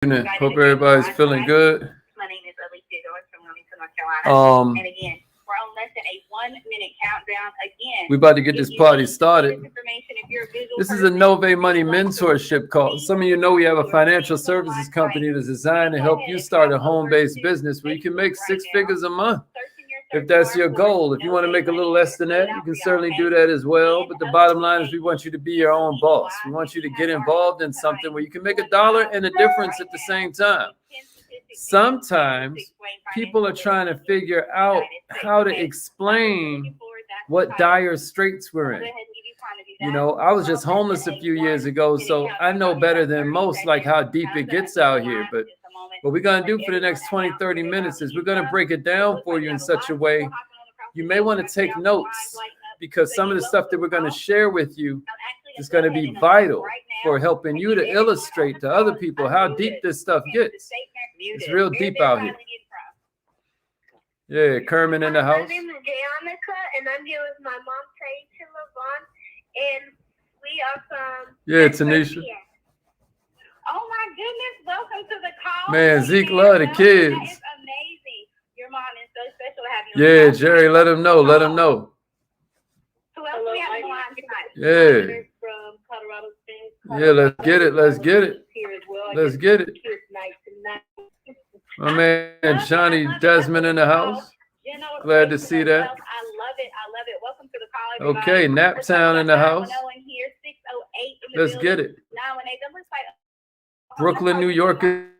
Evening. Hope everybody's feeling good. My name is Alicia from Wilmington, North Carolina. And again, we're on less than a 1 minute countdown. Again, we about to get this party started. This is a Nove Money mentorship call. Some of you know we have a financial services company that's designed to help you start a home-based business where you can make 6 figures a month. If that's your goal, if you want to make a little less than that, you can certainly do that as well. But the bottom line is we want you to be your own boss. We want you to get involved in something where you can make a dollar and a difference at the same time. Sometimes people are trying to figure out how to explain what dire straits we're in. You know, I was just homeless a few years ago, so I know better than most like how deep it gets out here. But what we're going to do for the next 20, 30 minutes is we're going to break it down for you in such a way you may want to take notes, because some of the stuff that we're going to share with you is going to be vital for helping you to illustrate to other people how deep this stuff gets. It's real deep out here. Yeah, Kermit in the house. My name is Jayonica, and I'm here with my mom, Taisha Lavon, and we are from... Yeah, Tanisha. Oh my goodness, welcome to the call. Man, Zeke love the kids. That is amazing. Your mom is so special to have you. Yeah, Jerry, let him know, let him know. Who else do we have on the line tonight? Yeah. From Colorado Springs. Yeah, let's get it, let's get it. Let's get it. My man Johnny Desmond in the house. Glad to see that. I love it, I love it. Welcome to the call, everybody. Okay, Naptown in the house. 910 here, 608 in the Let's building. get it. 918, that looks like Brooklyn, New York in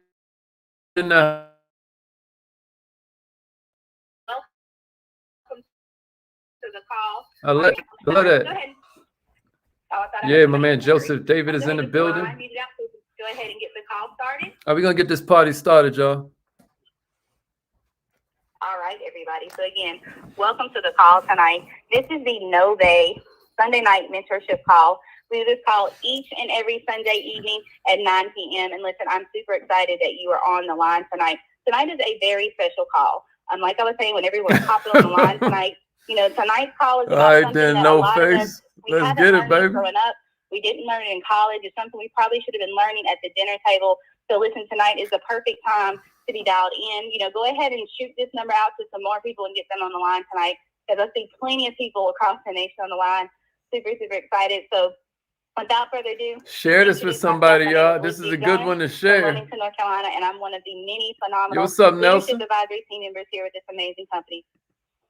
the welcome to the call. I love Go that. ahead. Oh, I thought I Yeah, heard my you. man Joseph David is Go in the ahead, building. I muted out, so go ahead and get the call started. Are we gonna get this party started, y'all? All right, everybody. So again, welcome to the call tonight. This is the Nove Sunday night mentorship call. We do this call each and every Sunday evening at 9 p.m. And listen, I'm super excited that you are on the line tonight. Tonight is a very special call. Like I was saying, when everyone's hopping on the line tonight, you know, tonight's call is about All right, something then, that no a lot of face. us, we Let's haven't get it, learned baby. growing up. We didn't learn it in college. It's something we probably should have been learning at the dinner table. So listen, tonight is the perfect time to be dialed in. You know, go ahead and shoot this number out to some more people and get them on the line tonight, because I see plenty of people across the nation on the line. Super, super excited. So without further ado, Share this with somebody, y'all. This is a good one to from share. Wilmington, North Carolina, and I'm one of the many Yo, phenomenal what's up, leadership Nelson? advisory team members here with this amazing company.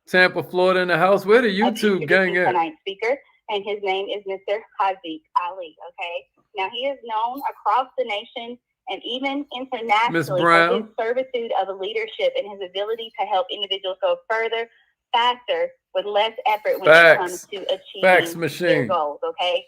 Tampa, Florida in the house. Where the YouTube gang at? Tonight's speaker, and his name is Mr. Haziq Ali. Okay, now he is known across the nation and even internationally for his servitude of leadership and his ability to help individuals go further, faster, with less effort when it comes to achieving their goals. Okay,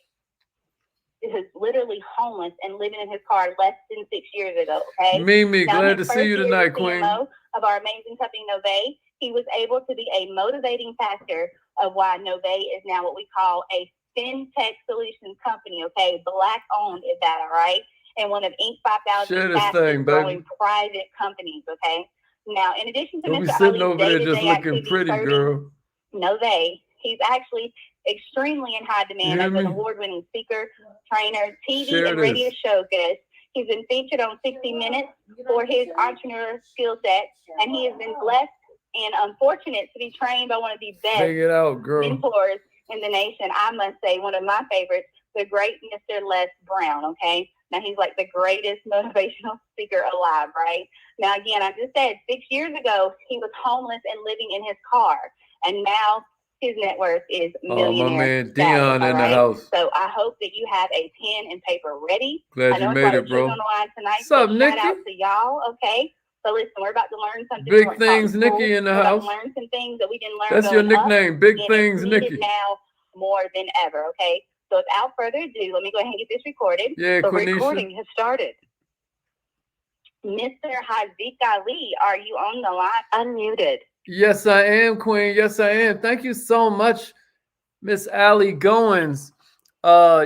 he was literally homeless and living in his car less than 6 years ago. Okay, Mimi, now, glad to see you tonight, Queen. CMO of our amazing company Nove, he was able to be a motivating factor of why Nove is now what we call a fintech solutions company. Okay, black owned is that, all right? And one of Inc. 5000 fastest growing private companies. Okay, now in addition to Don't Mr. be sitting Ali's over there just day-to-day looking pretty, girl. Nove, he's actually extremely in high demand as an award-winning speaker, trainer, TV and radio show guest. He's been featured on 60 Minutes for his entrepreneur skill set, and he has been blessed and unfortunate to be trained by one of the best mentors in the nation. I must say, one of my favorites, the great Mr. Les Brown. Okay, now he's like the greatest motivational speaker alive, right? Now, again, I just said 6 years ago he was homeless and living in his car, and now his net worth is millionaire. Oh, my man Dion in the house. So I hope that you have a pen and paper ready. Glad you made it, bro. On the line tonight. What's up, Nikki? Shout out to y'all, okay? So listen, we're about to learn something. Big Things Nikki in the house. Learn some things that we didn't learn. That's your nickname, Big Things Nikki. Now more than ever, okay? So without further ado, let me go ahead and get this recorded. Yeah, the Quenisha. Recording has started. Mr. Haziq Ali, are you on the line? Unmuted. Yes, I am, Queen. Yes, I am. Thank you so much, Miss Ali Goins,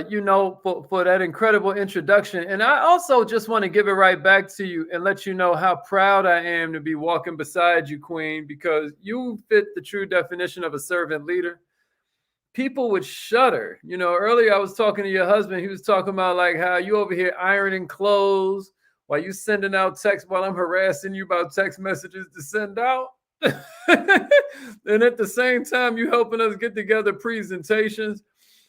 you know, for that incredible introduction. And I also just want to give it right back to you and let you know how proud I am to be walking beside you, Queen, because you fit the true definition of a servant leader. People would shudder. You know, earlier I was talking to your husband. He was talking about like how you over here ironing clothes, while you sending out text while I'm harassing you about text messages to send out. And at the same time, you helping us get together presentations.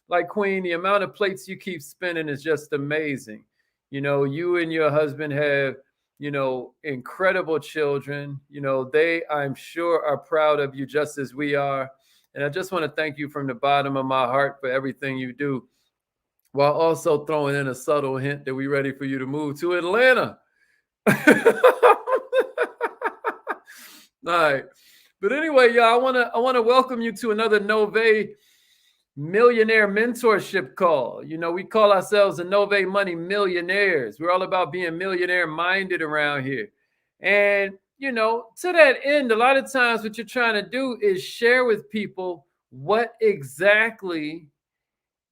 Like, Queen, the amount of plates you keep spinning is just amazing. You know, you and your husband have, you know, incredible children. You know, they, I'm sure, are proud of you just as we are. And I just want to thank you from the bottom of my heart for everything you do, while also throwing in a subtle hint that we're ready for you to move to Atlanta. All right. But anyway, y'all, I want to welcome you to another Nove Millionaire Mentorship Call. You know, we call ourselves the Nove Money Millionaires. We're all about being millionaire minded around here. And, you know, to that end, a lot of times what you're trying to do is share with people what exactly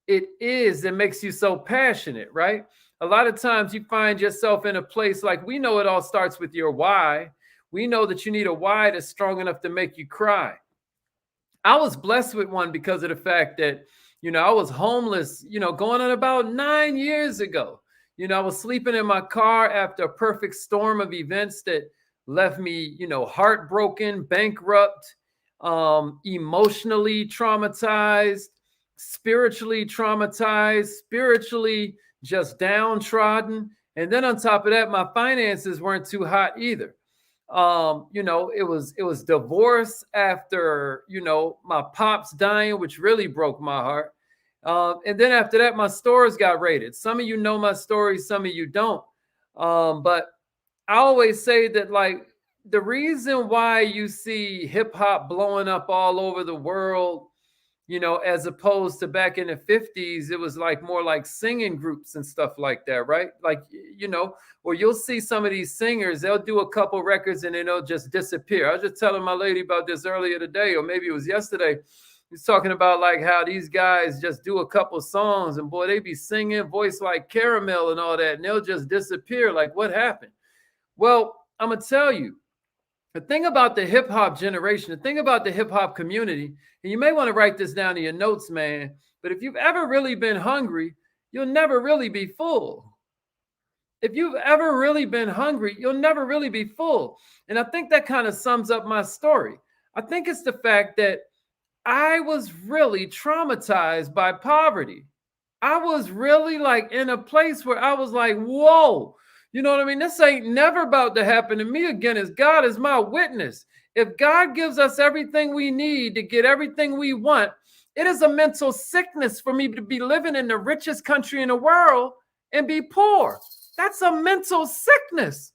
it is that makes you so passionate, right? A lot of times you find yourself in a place like, we know it all starts with your why. We know that you need a why that's strong enough to make you cry. I was blessed with one because of the fact that, you know, I was homeless, you know, going on about 9 years ago. You know, I was sleeping in my car after a perfect storm of events that left me, you know, heartbroken, bankrupt, emotionally traumatized, spiritually just downtrodden. And then on top of that, my finances weren't too hot either. You know, it was divorce after, you know, my pops dying, which really broke my heart. And then after that, my stores got raided. Some of you know my story, some of you don't. But I always say that, like, the reason why you see hip hop blowing up all over the world, you know, as opposed to back in the 50s, it was like more like singing groups and stuff like that, right? Like, you know, or you'll see some of these singers, they'll do a couple records and then they'll just disappear. I was just telling my lady about this earlier today, or maybe it was yesterday. He's talking about like how these guys just do a couple songs and boy, they be singing voice like caramel and all that, and they'll just disappear. Like, what happened? Well, I'm going to tell you, the thing about the hip hop generation, the thing about the hip hop community, and you may want to write this down in your notes, man, but if you've ever really been hungry, you'll never really be full. If you've ever really been hungry, you'll never really be full. And I think that kind of sums up my story. I think it's the fact that I was really traumatized by poverty. I was really like in a place where I was like, whoa. You know what I mean? This ain't never about to happen to me again, as God is my witness. If God gives us everything we need to get everything we want, it is a mental sickness for me to be living in the richest country in the world and be poor. That's a mental sickness.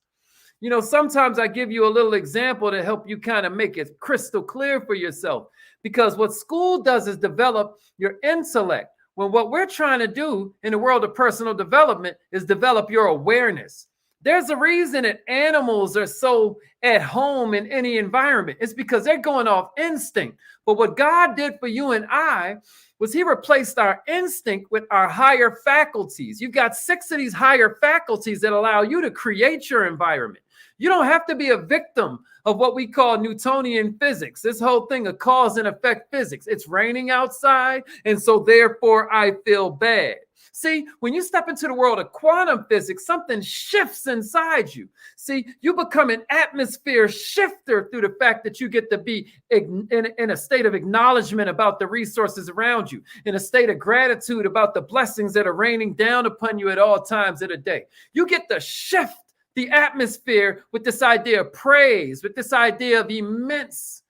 You know, sometimes I give you a little example to help you kind of make it crystal clear for yourself. Because what school does is develop your intellect. When what we're trying to do in the world of personal development is develop your awareness. There's a reason that animals are so at home in any environment. It's because they're going off instinct. But what God did for you and I was he replaced our instinct with our higher faculties. You've got 6 of these higher faculties that allow you to create your environment. You don't have to be a victim of what we call Newtonian physics. This whole thing of cause and effect physics. It's raining outside, and so therefore I feel bad. See, when you step into the world of quantum physics, something shifts inside you. See, you become an atmosphere shifter through the fact that you get to be in a state of acknowledgement about the resources around you, in a state of gratitude about the blessings that are raining down upon you at all times of the day. You get to shift the atmosphere with this idea of praise, with this idea of immense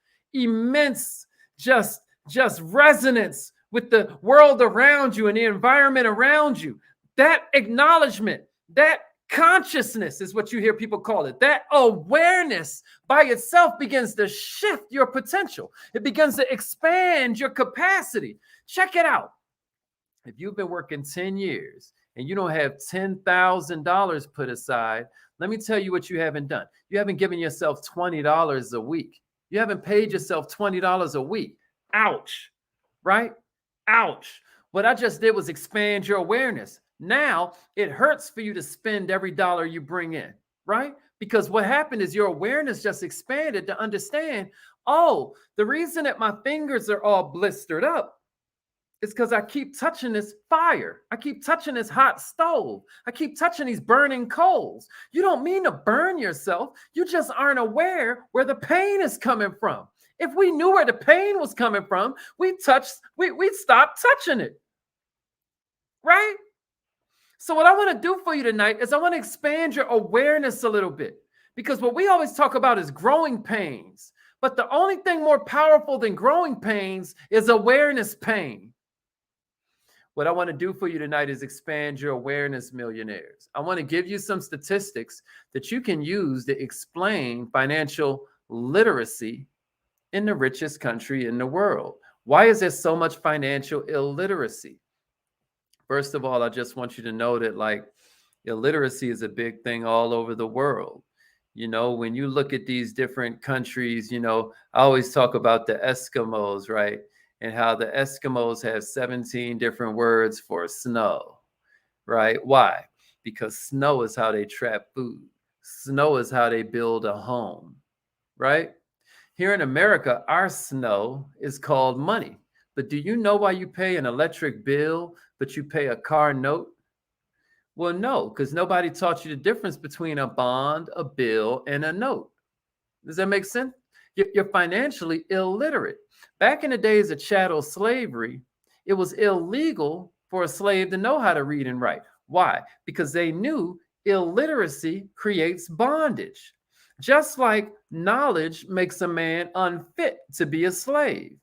just resonance with the world around you and the environment around you. That acknowledgement, that consciousness is what you hear people call it. That awareness by itself begins to shift your potential. It begins to expand your capacity. Check it out. If you've been working 10 years and you don't have $10,000 put aside, let me tell you what you haven't done. You haven't given yourself $20 a week. You haven't paid yourself $20 a week. Ouch, right? Ouch. What I just did was expand your awareness. Now it hurts for you to spend every dollar you bring in, right? Because what happened is your awareness just expanded to understand, oh, the reason that my fingers are all blistered up It's because I keep touching this fire. I keep touching this hot stove. I keep touching these burning coals. You don't mean to burn yourself. You just aren't aware where the pain is coming from. If we knew where the pain was coming from, we'd stop touching it. Right? So what I want to do for you tonight is I want to expand your awareness a little bit, because what we always talk about is growing pains. But the only thing more powerful than growing pains is awareness pain. What I want to do for you tonight is expand your awareness, millionaires. I want to give you some statistics that you can use to explain financial literacy in the richest country in the world. Why is there so much financial illiteracy? First of all, I just want you to know that like illiteracy is a big thing all over the world. You know, when you look at these different countries, you know, I always talk about the Eskimos, right? And how the Eskimos have 17 different words for snow, right? Why? Because snow is how they trap food. Snow is how they build a home, right? Here in America, our snow is called money. But do you know why you pay an electric bill, but you pay a car note? Well, no, because nobody taught you the difference between a bond, a bill, and a note. Does that make sense? You're financially illiterate. Back in the days of chattel slavery, it was illegal for a slave to know how to read and write. Why? Because they knew illiteracy creates bondage. Just like knowledge makes a man unfit to be a slave.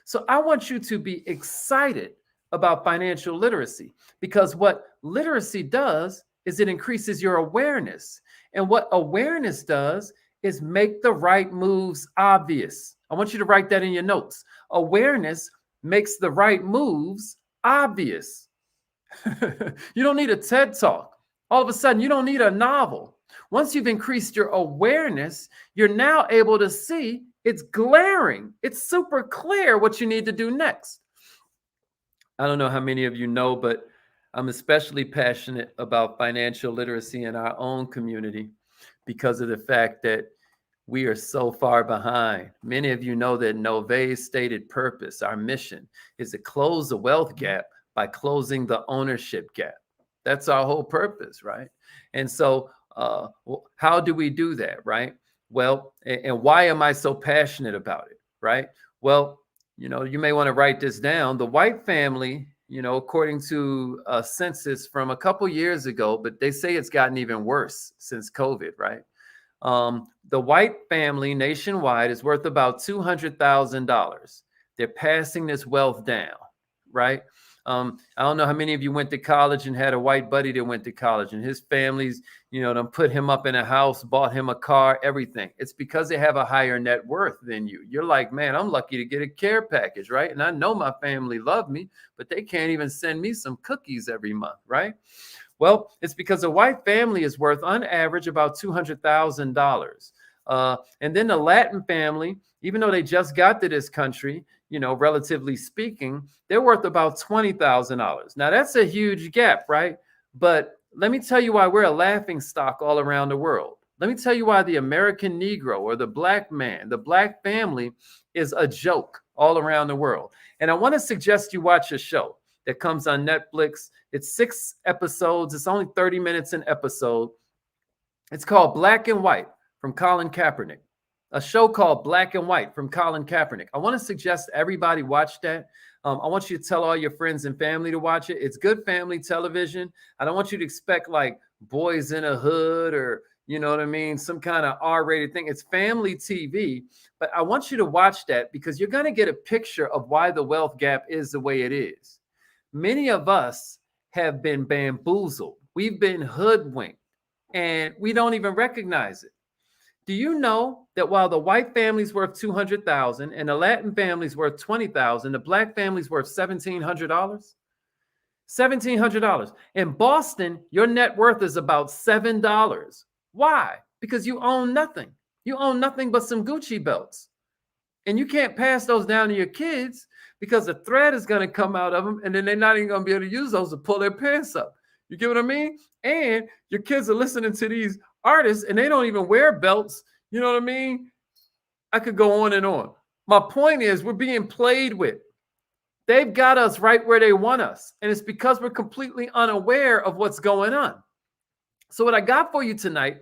So I want you to be excited about financial literacy, because what literacy does is it increases your awareness. And what awareness does is make the right moves obvious. I want you to write that in your notes. Awareness makes the right moves obvious. You don't need a TED Talk. All of a sudden, you don't need a novel. Once you've increased your awareness, you're now able to see it's glaring. It's super clear what you need to do next. I don't know how many of you know, but I'm especially passionate about financial literacy in our own community because of the fact that we are so far behind. Many of you know that Nove's stated purpose, our mission, is to close the wealth gap by closing the ownership gap. That's our whole purpose, right? And so how do we do that, right? Well, and why am I so passionate about it, right? Well, you know, you may want to write this down. The white family, you know, according to a census from a couple years ago, but they say it's gotten even worse since COVID, right? The white family nationwide is worth about $200,000. They're passing this wealth down, right? I don't know how many of you went to college and had a white buddy that went to college, and his family's, you know, done put him up in a house, bought him a car, everything. It's because they have a higher net worth than you. You're like, man, I'm lucky to get a care package, right? And I know my family love me, but they can't even send me some cookies every month, right? Well, it's because a white family is worth on average about $200,000. And then the Latin family, even though they just got to this country, you know, relatively speaking, they're worth about $20,000. Now, that's a huge gap, right? But let me tell you why we're a laughing stock all around the world. Let me tell you why the American Negro or the black man, the black family is a joke all around the world. And I want to suggest you watch a show that comes on Netflix. It's 6 episodes. It's only 30 minutes an episode. It's called Black and White from Colin Kaepernick. A show called Black and White from Colin Kaepernick. I want to suggest everybody watch that. I want you to tell all your friends and family to watch it. It's good family television. I don't want you to expect like Boys in a Hood or, you know what I mean, some kind of R-rated thing. It's family TV. But I want you to watch that because you're going to get a picture of why the wealth gap is the way it is. Many of us have been bamboozled. We've been hoodwinked, and we don't even recognize it. Do you know that while the white family's worth $200,000 and the Latin family's worth $20,000, the black family's worth $1,700? $1,700. In Boston, your net worth is about $7. Why? Because you own nothing. You own nothing but some Gucci belts. And you can't pass those down to your kids because the thread is going to come out of them, and then they're not even going to be able to use those to pull their pants up. You get what I mean? And your kids are listening to these artists and they don't even wear belts. You know what I mean? I could go on and on. My point is we're being played with. They've got us right where they want us. And it's because we're completely unaware of what's going on. So what I got for you tonight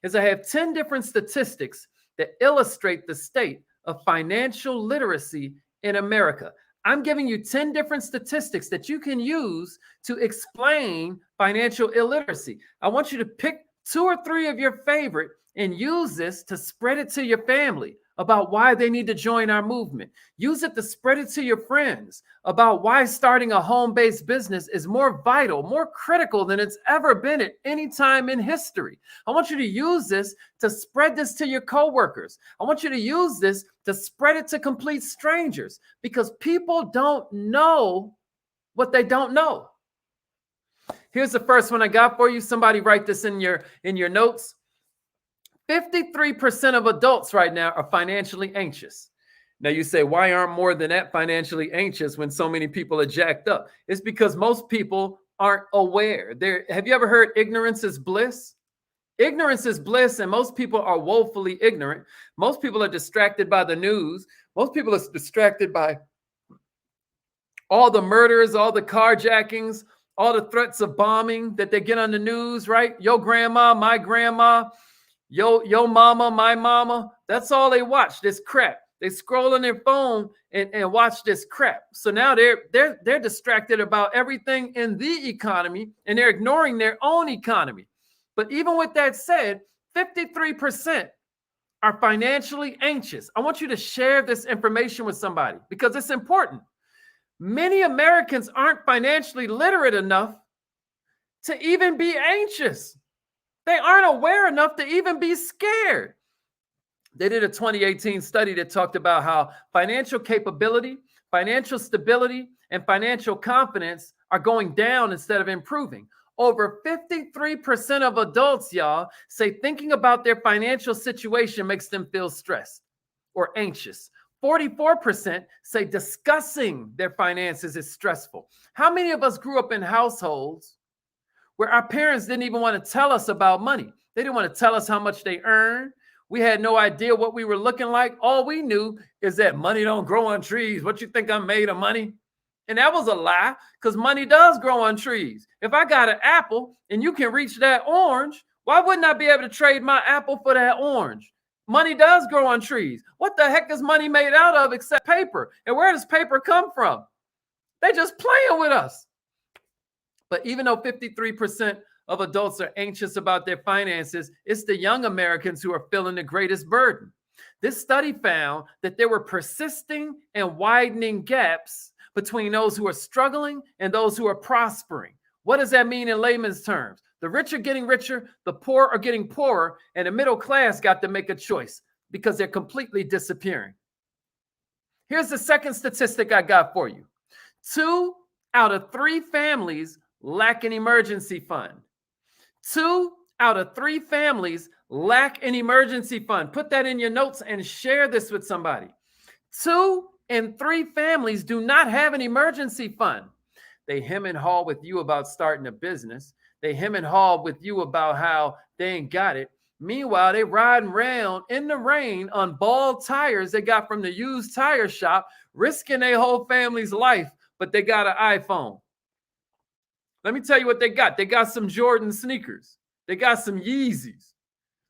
is I have 10 different statistics that illustrate the state of financial literacy in America. I'm giving you 10 different statistics that you can use to explain financial illiteracy. I want you to pick 2 or 3 of your favorite and use this to spread it to your family about why they need to join our movement. Use it to spread it to your friends about why starting a home-based business is more vital, more critical than it's ever been at any time in history. I want you to use this to spread this to your coworkers. I want you to use this to spread it to complete strangers, because people don't know what they don't know. Here's the first one I got for you. Somebody write this in your notes. 53% of adults right now are financially anxious. Now you say, why aren't more than that financially anxious when so many people are jacked up? It's because most people aren't aware. Have you ever heard ignorance is bliss? Ignorance is bliss, and most people are woefully ignorant. Most people are distracted by the news. Most people are distracted by all the murders, all the carjackings, all the threats of bombing that they get on the news, right? Your grandma, my grandma, yo mama, my mama. That's all they watch, this crap. They scroll on their phone and watch this crap. So now they're distracted about everything in the economy, and they're ignoring their own economy. But even with that said, 53% are financially anxious. I want you to share this information with somebody because it's important. Many Americans aren't financially literate enough to even be anxious. They aren't aware enough to even be scared. They did a 2018 study that talked about how financial capability, financial stability, and financial confidence are going down instead of improving. Over 53% of adults, y'all, say thinking about their financial situation makes them feel stressed or anxious. 44% say discussing their finances is stressful. How many of us grew up in households where our parents didn't even want to tell us about money? They didn't want to tell us how much they earned. We had no idea what we were looking like. All we knew is that money don't grow on trees. What you think I'm made of money? And that was a lie, because money does grow on trees. If I got an apple and you can reach that orange, why wouldn't I be able to trade my apple for that orange? Money does grow on trees. What the heck is money made out of except paper? And where does paper come from? They just playing with us. But even though 53% of adults are anxious about their finances, it's the young Americans who are feeling the greatest burden. This study found that there were persisting and widening gaps between those who are struggling and those who are prospering. What does that mean in layman's terms? The rich are getting richer, the poor are getting poorer, and the middle class got to make a choice because they're completely disappearing. Here's the second statistic I got for you. 2 out of 3 families lack an emergency fund. 2 out of 3 families lack an emergency fund. Put that in your notes and share this with somebody. 2 in 3 families do not have an emergency fund. They hem and haw with you about starting a business. They hem and haw with you about how they ain't got it. Meanwhile, they riding around in the rain on bald tires they got from the used tire shop, risking their whole family's life, but they got an iPhone. Let me tell you what they got. They got some Jordan sneakers. They got some Yeezys,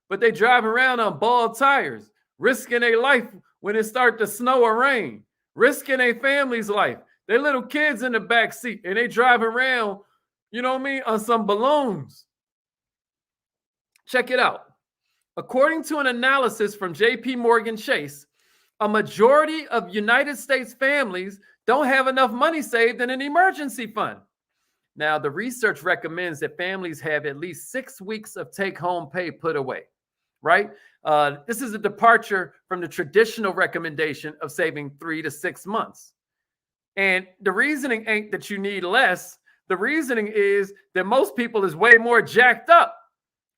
but they drive around on bald tires, risking their life when it starts to snow or rain, risking their family's life. Their little kids in the back seat, and they drive around, you know what I mean, on some balloons. Check it out. According to an analysis from JP Morgan Chase, a majority of United States families don't have enough money saved in an emergency fund. Now, the research recommends that families have at least 6 weeks of take-home pay put away, right? This is a departure from the traditional recommendation of saving 3 to 6 months. And the reasoning ain't that you need less. The reasoning is that most people is way more jacked up,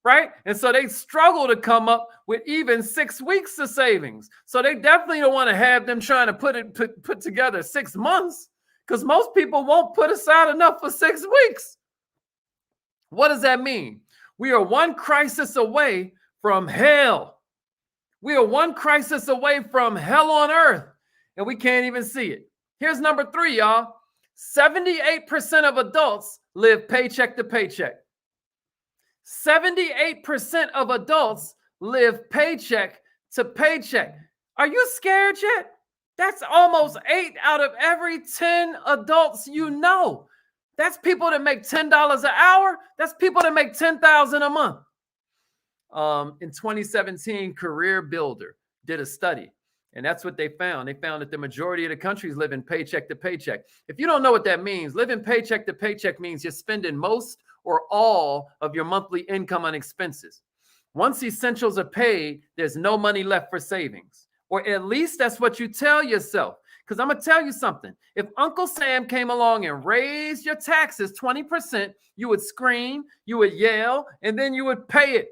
right? And so they struggle to come up with even 6 weeks of savings. So they definitely don't want to have them trying to put together 6 months, because most people won't put aside enough for 6 weeks. What does that mean? We are one crisis away from hell. We are one crisis away from hell on earth, and we can't even see it. Here's number 3, y'all. 78% of adults live paycheck to paycheck. 78% of adults live paycheck to paycheck. Are you scared yet? That's almost 8 out of every 10 adults you know. That's people that make $10 an hour. That's people that make $10,000 a month. In 2017, Career Builder did a study, and that's what they found. They found that the majority of the countries live in paycheck to paycheck. If you don't know what that means, living paycheck to paycheck means you're spending most or all of your monthly income on expenses. Once essentials are paid, there's no money left for savings. Or at least that's what you tell yourself. Because I'm going to tell you something. If Uncle Sam came along and raised your taxes 20%, you would scream, you would yell, and then you would pay it.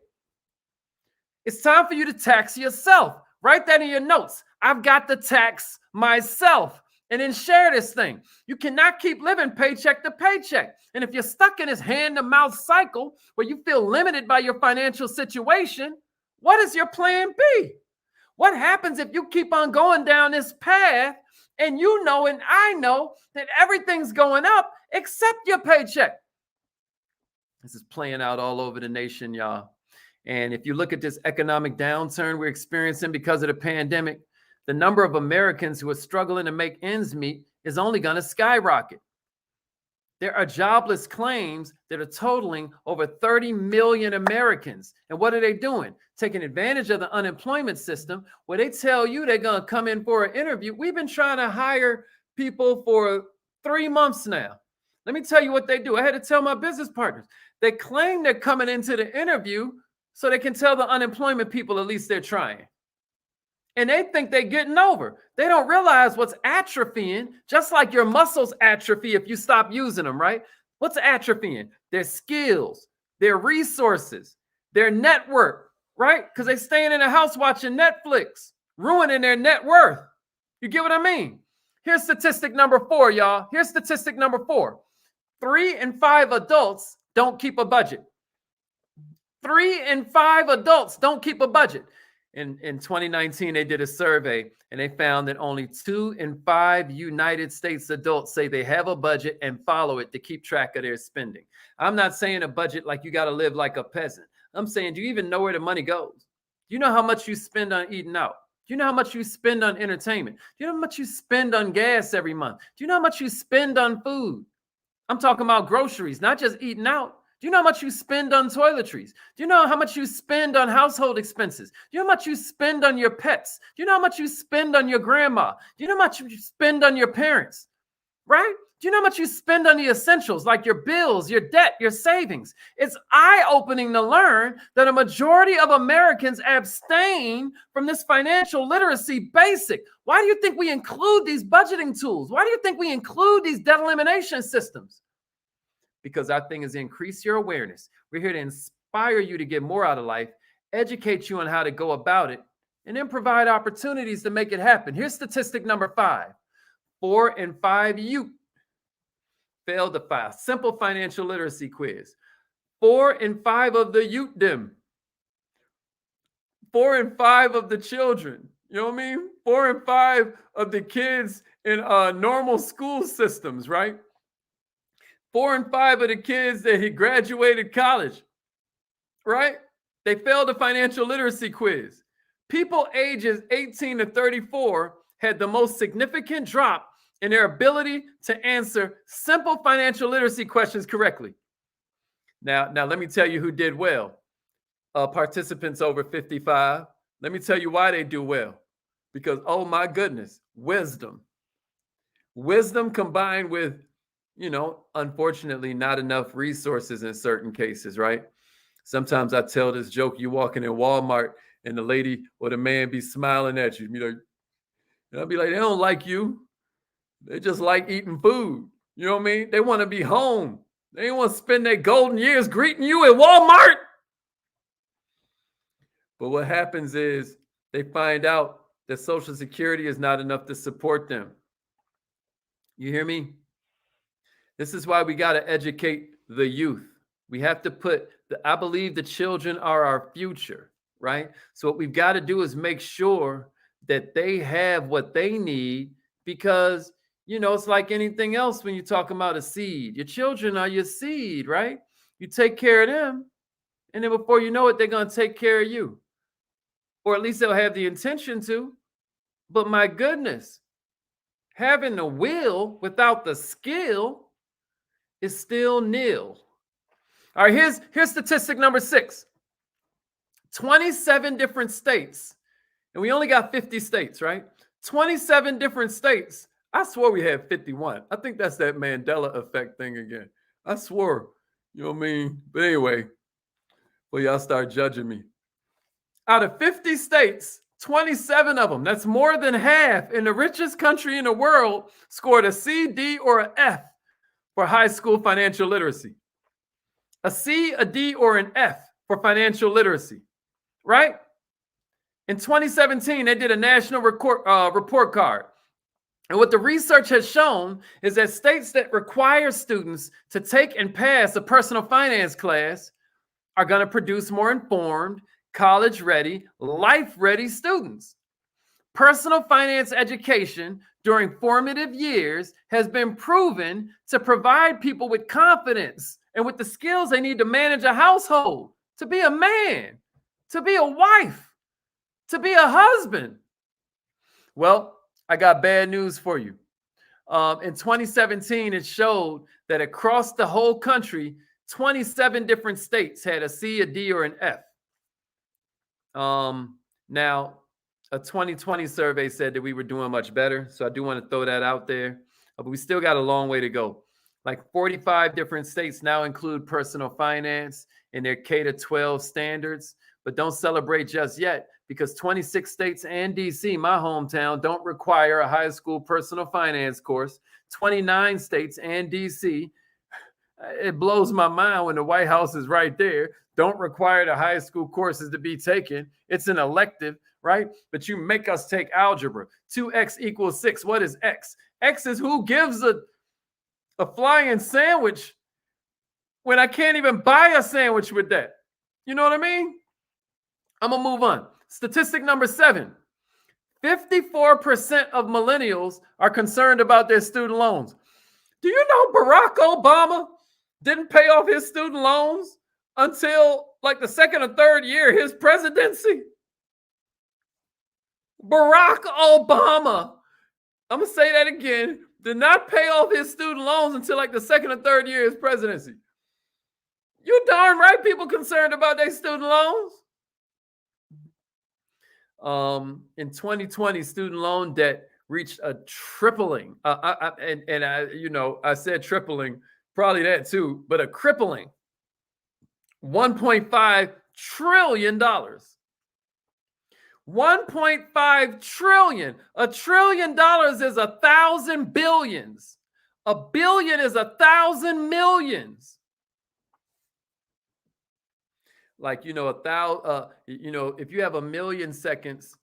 It's time for you to tax yourself. Write that in your notes. I've got to tax myself. And then share this thing. You cannot keep living paycheck to paycheck. And if you're stuck in this hand-to-mouth cycle where you feel limited by your financial situation, what is your plan B? What happens if you keep on going down this path and you know and I know that everything's going up except your paycheck? This is playing out all over the nation, y'all. And if you look at this economic downturn we're experiencing because of the pandemic, the number of Americans who are struggling to make ends meet is only going to skyrocket. There are jobless claims that are totaling over 30 million Americans. And what are they doing? Taking advantage of the unemployment system where they tell you they're going to come in for an interview. We've been trying to hire people for 3 months now. Let me tell you what they do. I had to tell my business partners. They claim they're coming into the interview so they can tell the unemployment people at least they're trying. And they think they're getting over. They don't realize what's atrophying, just like your muscles atrophy if you stop using them, right? What's atrophying? Their skills, their resources, their network, right? Because they're staying in the house watching Netflix, ruining their net worth. You get what I mean? Here's statistic number 4, y'all. Here's statistic number 4. 3 in 5 adults don't keep a budget. 3 in 5 adults don't keep a budget. In 2019, they did a survey and they found that only 2 in 5 United States adults say they have a budget and follow it to keep track of their spending. I'm not saying a budget like you got to live like a peasant. I'm saying, do you even know where the money goes? Do you know how much you spend on eating out? Do you know how much you spend on entertainment? Do you know how much you spend on gas every month? Do you know how much you spend on food? I'm talking about groceries, not just eating out. Do you know how much you spend on toiletries? Do you know how much you spend on household expenses? Do you know how much you spend on your pets? Do you know how much you spend on your grandma? Do you know how much you spend on your parents? Right? Do you know how much you spend on the essentials like your bills, your debt, your savings? It's eye-opening to learn that a majority of Americans abstain from this financial literacy basic. Why do you think we include these budgeting tools? Why do you think we include these debt elimination systems? Because our thing is increase your awareness. We're here to inspire you to get more out of life, educate you on how to go about it, and then provide opportunities to make it happen. Here's statistic number 5. 4 in 5 youth failed to file simple financial literacy quiz. 4 in 5 of the youth, 4 in 5 of the children. You know what I mean? 4 in 5 of the kids in normal school systems, right? 4 in 5 of the kids that had graduated college, right? They failed the financial literacy quiz. People ages 18 to 34 had the most significant drop in their ability to answer simple financial literacy questions correctly. Now let me tell you who did well. Participants over 55. Let me tell you why they do well. Because, oh my goodness, wisdom. Wisdom combined with, unfortunately, not enough resources in certain cases, right? Sometimes I tell this joke, you walking in Walmart and the lady or the man be smiling at you. I'll be like, they don't like you. They just like eating food. You know what I mean? They want to be home. They don't want to spend their golden years greeting you at Walmart. But what happens is they find out that Social Security is not enough to support them. You hear me? This is why we got to educate the youth. We have to I believe the children are our future, right? So what we've got to do is make sure that they have what they need, because You know, it's like anything else when you're talking about a seed. Your children are your seed, right? You take care of them, and then before you know it, they're going to take care of you. Or at least they'll have the intention to. But my goodness, having the will without the skill is still nil. All right, here's statistic number 6. 27 different states, and we only got 50 states, right? 27 different states. I swore we had 51. I think that's that Mandela effect thing again. I swore, you know what I mean? But anyway, well, y'all start judging me. Out of 50 states, 27 of them, that's more than half, in the richest country in the world, scored a C, D, or an F for high school financial literacy. A C, a D, or an F for financial literacy, right? In 2017, they did a national report card. And what the research has shown is that states that require students to take and pass a personal finance class are going to produce more informed, college-ready, life-ready students. Personal finance education during formative years has been proven to provide people with confidence and with the skills they need to manage a household, to be a man, to be a wife, to be a husband. Well, I got bad news for you. In 2017, it showed that across the whole country, 27 different states had a C, a D, or an F. Now, a 2020 survey said that we were doing much better, so I do want to throw that out there. But we still got a long way to go. Like 45 different states now include personal finance in their K-12 standards, but don't celebrate just yet because 26 states and DC, my hometown, don't require a high school personal finance course. 29 states and DC, it blows my mind when the White House is right there, don't require the high school courses to be taken. It's an elective, right? But you make us take algebra. 2x equals 6. What is x? X is who gives a flying sandwich when I can't even buy a sandwich with that. You know what I mean? I'm going to move on. Statistic number 7. 54% of millennials are concerned about their student loans. Do you know Barack Obama didn't pay off his student loans until like the second or third year of his presidency? Barack Obama, I'm going to say that again, did not pay off his student loans until like the second or third year of his presidency. You darn right people concerned about their student loans. In 2020, student loan debt reached a tripling. I said tripling, probably that too, but a crippling $1.5 trillion. 1.5 trillion. $1 trillion is 1,000 billions. A billion is 1,000 millions. Like, if you have 1 million seconds,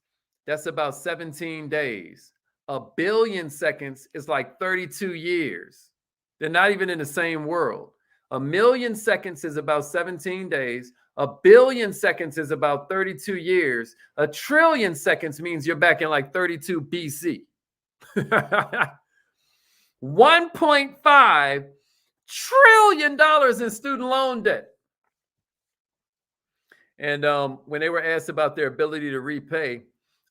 that's about 17 days. 1 billion seconds is like 32 years. They're not even in the same world. 1 million seconds is about 17 days. 1 billion seconds is about 32 years. 1 trillion seconds means you're back in like 32 BC. $1.5 trillion in student loan debt. And when they were asked about their ability to repay,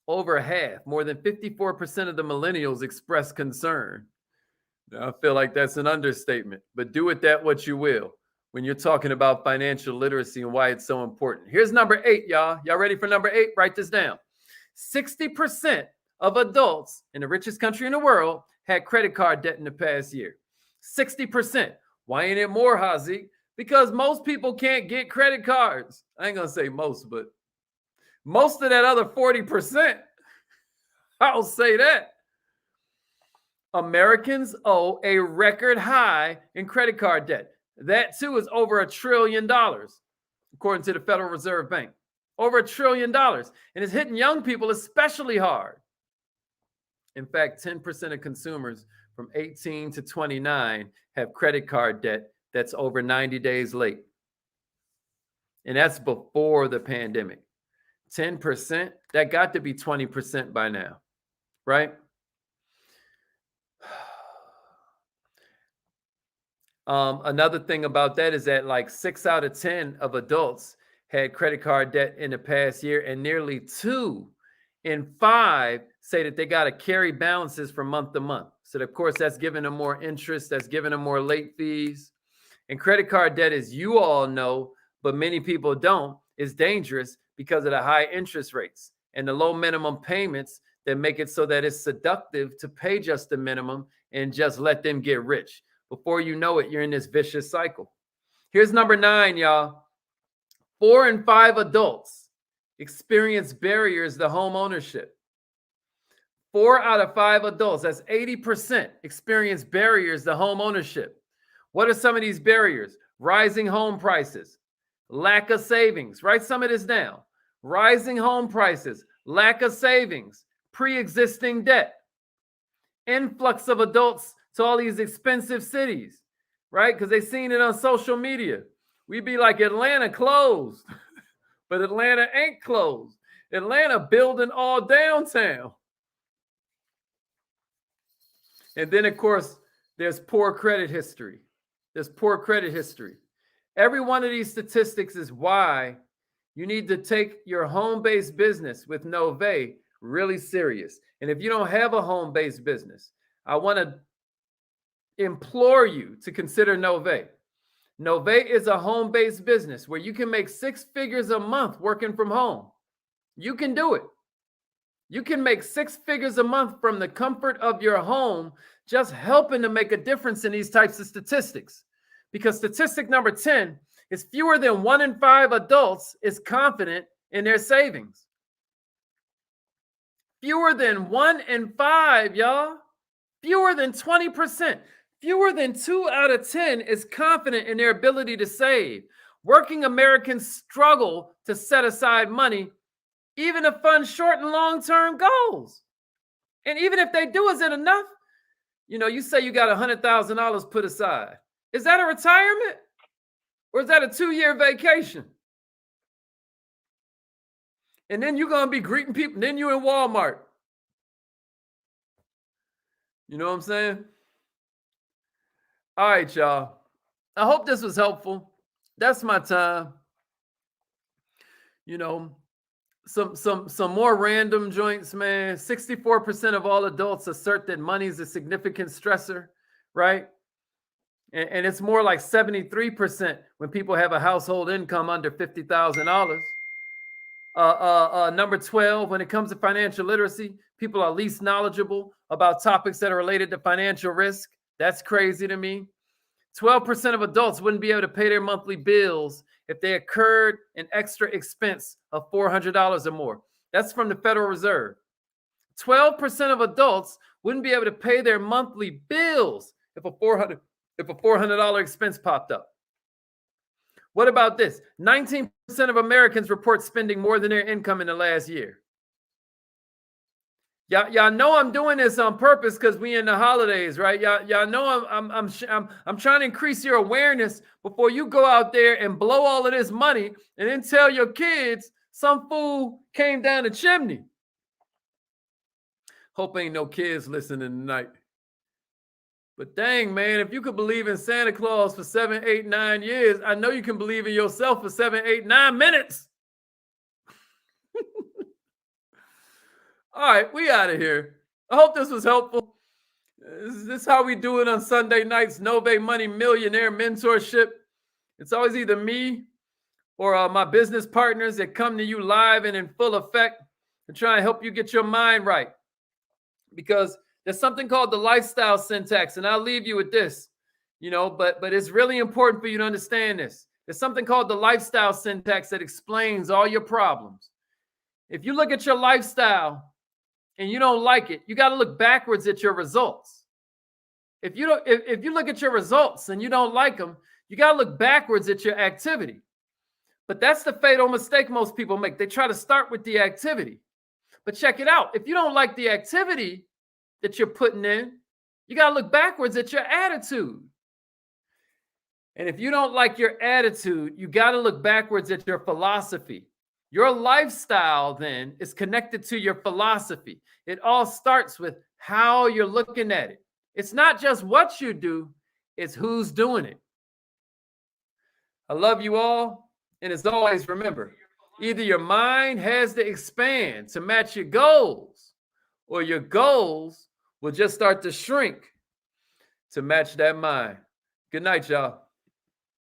over half, more than 54% of the millennials expressed concern. Now, I feel like that's an understatement, but do with that what you will when you're talking about financial literacy and why it's so important. Here's number 8, y'all. Y'all ready for number 8? Write this down. 60% of adults in the richest country in the world had credit card debt in the past year. 60%. Why ain't it more, Hazik? Because most people can't get credit cards. I ain't going to say most, but most of that other 40%, I'll say that. Americans owe a record high in credit card debt. That too is over $1 trillion, according to the Federal Reserve Bank. Over $1 trillion. And it's hitting young people especially hard. In fact, 10% of consumers from 18 to 29 have credit card debt that's over 90 days late. And that's before the pandemic. 10%, that got to be 20% by now, right? Another thing about that is that like 6 out of 10 of adults had credit card debt in the past year, and nearly 2 in 5 say that they got to carry balances from month to month. So of course, that's giving them more interest, that's giving them more late fees. And credit card debt, as you all know, but many people don't, is dangerous because of the high interest rates and the low minimum payments that make it so that it's seductive to pay just the minimum and just let them get rich. Before you know it, you're in this vicious cycle. Here's number 9, y'all. 4 in 5 adults experience barriers to home ownership. 4 out of 5 adults, that's 80%, experience barriers to home ownership. What are some of these barriers? Rising home prices, lack of savings. Write some of this down. Rising home prices, lack of savings, pre-existing debt, influx of adults to all these expensive cities, right? Because they've seen it on social media. We be like, Atlanta closed, but Atlanta ain't closed. Atlanta building all downtown. And then, of course, there's poor credit history. There's poor credit history. Every one of these statistics is why you need to take your home-based business with Nove really serious. And if you don't have a home-based business, I want to implore you to consider Nove. Nove is a home-based business where you can make 6 figures a month working from home. You can do it. You can make 6 figures a month from the comfort of your home, just helping to make a difference in these types of statistics. Because statistic number 10 is fewer than 1 in 5 adults is confident in their savings. Fewer than 1 in 5, y'all. Fewer than 20%. Fewer than 2 out of 10 is confident in their ability to save. Working Americans struggle to set aside money, even to fund short and long-term goals. And even if they do, is it enough? You know, you say you got $100,000 put aside. Is that a retirement? Or is that a 2-year vacation? And then you're going to be greeting people. Then you're in Walmart. You know what I'm saying? All right, y'all. I hope this was helpful. That's my time. You know, some more random joints, man. 64% of all adults assert that money is a significant stressor, right? And it's more like 73% when people have a household income under $50,000. Number 12, when it comes to financial literacy, people are least knowledgeable about topics that are related to financial risk. That's crazy to me. 12% of adults wouldn't be able to pay their monthly bills if they incurred an extra expense of $400 or more. That's from the Federal Reserve. 12% of adults wouldn't be able to pay their monthly bills if a $400 expense popped up. What about this? 19% of Americans report spending more than their income in the last year. Y'all know I'm doing this on purpose because we in the holidays, right? Y'all know I'm trying to increase your awareness before you go out there and blow all of this money and then tell your kids some fool came down the chimney. Hope ain't no kids listening tonight. But dang, man, if you could believe in Santa Claus for 7, 8, 9 years, I know you can believe in yourself for 7, 8, 9 minutes. All right, we out of here. I hope this was helpful. This is how we do it on Sunday nights, Nove Money Millionaire Mentorship. It's always either me or my business partners that come to you live and in full effect and try and help you get your mind right. Because there's something called the lifestyle syntax, and I'll leave you with this, you know, but it's really important for you to understand this. There's something called the lifestyle syntax that explains all your problems. If you look at your lifestyle and you don't like it, you got to look backwards at your results. If you look at your results and you don't like them, you got to look backwards at your activity. But that's the fatal mistake most people make. They try to start with the activity. But check it out. If you don't like the activity that you're putting in, you got to look backwards at your attitude. And if you don't like your attitude, you got to look backwards at your philosophy. Your lifestyle then is connected to your philosophy. It all starts with how you're looking at it. It's not just what you do, It's who's doing it. I love you all. And as always, remember, either your mind has to expand to match your goals, or your goals will just start to shrink to match that mind. Good night, y'all.